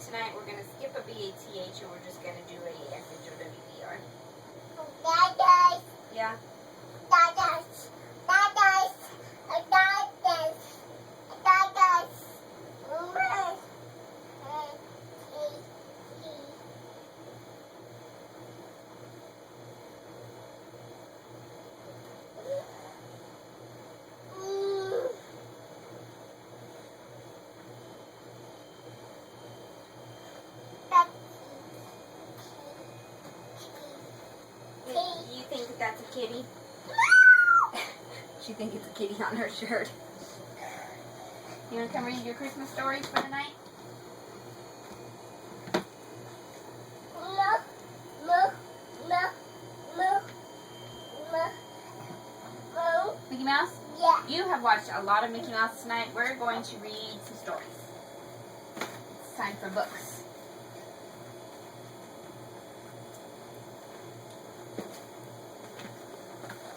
tonight we're going to skip a BATH and we're just going to do a SHOWDR. Dadas. Yeah? Dadas. Dadas. Dadas. Dadas. You think that that's a kitty? She thinks it's a kitty on her shirt. You want to come read your Christmas stories for the night? Mickey Mouse? Yeah. You have watched a lot of Mickey Mouse tonight. We're going to read some stories. It's time for books.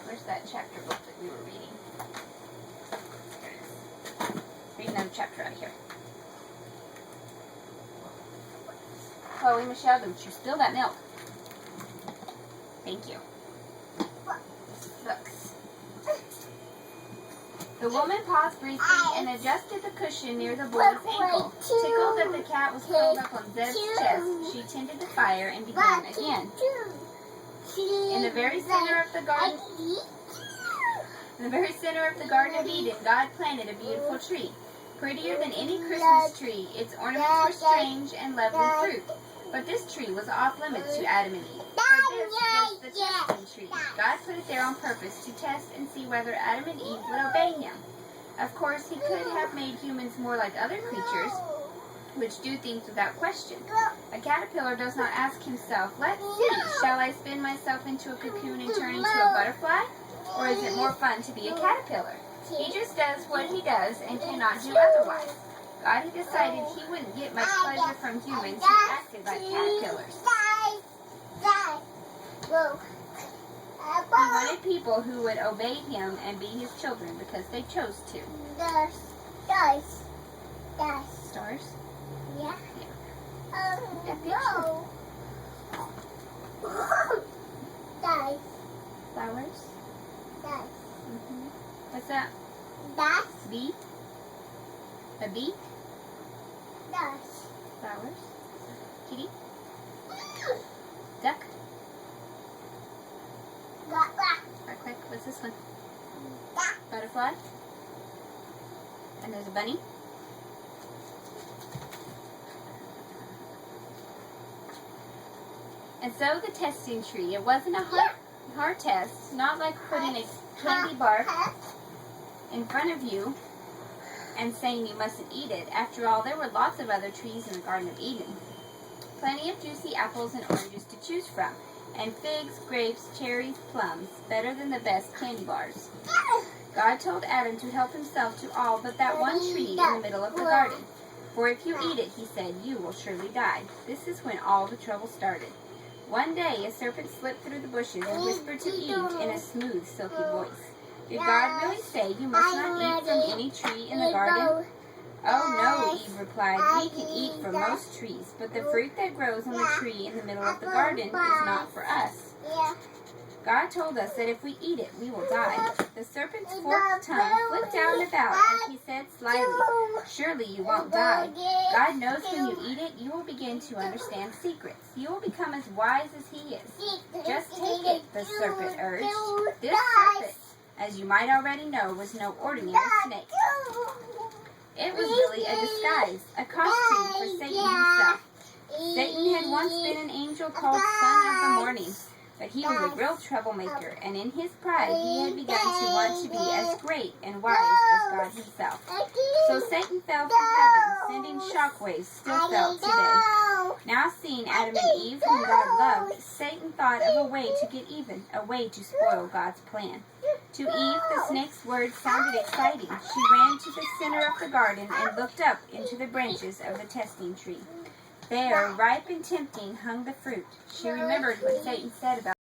Where's that chapter book that we were reading? There it is. Read another chapter out of here. Chloe, Michelle, don't you spill that milk. Thank you. Books. The woman paused briefly and adjusted the cushion near the boy's ankle. Tickled that the cat was curled up on Zeb's chest, she tended the fire and began again. In the very center of the garden, of Eden, God planted a beautiful tree, prettier than any Christmas tree. Its ornaments were strange and lovely fruit. But this tree was off limits to Adam and Eve. For this was the testing tree. God put it there on purpose to test and see whether Adam and Eve would obey him. Of course, he could have made humans more like other creatures, which do things without question. A caterpillar does not ask himself, let's see, shall I spin myself into a cocoon and turn into a butterfly? Or is it more fun to be a caterpillar? He just does what he does and cannot do otherwise. God had decided he wouldn't get much pleasure from humans who acted like caterpillars. He wanted people who would obey him and be his children because they chose to. Stars? Yeah. No. Dice. Flowers? Dice. What's that? Dice. Bee? A bee? Dice. Flowers? Kitty? Duck? Quack, quack. Quack, quack. What's this one? Quack. Butterfly? And there's a bunny? And so the testing tree. It wasn't a hard test, not like putting a candy bar in front of you and saying you mustn't eat it. After all, there were lots of other trees in the Garden of Eden. Plenty of juicy apples and oranges to choose from, and figs, grapes, cherries, plums, better than the best candy bars. God told Adam to help himself to all but that one tree in the middle of the garden. For if you eat it, he said, you will surely die. This is when all the trouble started. One day, a serpent slipped through the bushes and whispered to Eve in a smooth, silky voice, did God really say you must not eat from any tree in the garden? Oh no, Eve replied, we can eat from most trees, but the fruit that grows on the tree in the middle of the garden is not for us. God told us that if we eat it, we will die. The serpent's forked tongue flipped out and about as he said slyly, surely you won't die. God knows when you eat it, you will begin to understand secrets. You will become as wise as he is. Just take it, the serpent urged. This serpent, as you might already know, was no ordinary snake. It was really a disguise, a costume for Satan himself. Satan had once been an angel called Son of the Morning. But he was a real troublemaker, and in his pride he had begun to want to be as great and wise as God himself. So Satan fell from heaven, sending shockwaves still felt today. Now seeing Adam and Eve, whom God loved, Satan thought of a way to get even, a way to spoil God's plan. To Eve, the snake's words sounded exciting. She ran to the center of the garden and looked up into the branches of the testing tree. There, ripe and tempting, hung the fruit. She remembered what Satan said about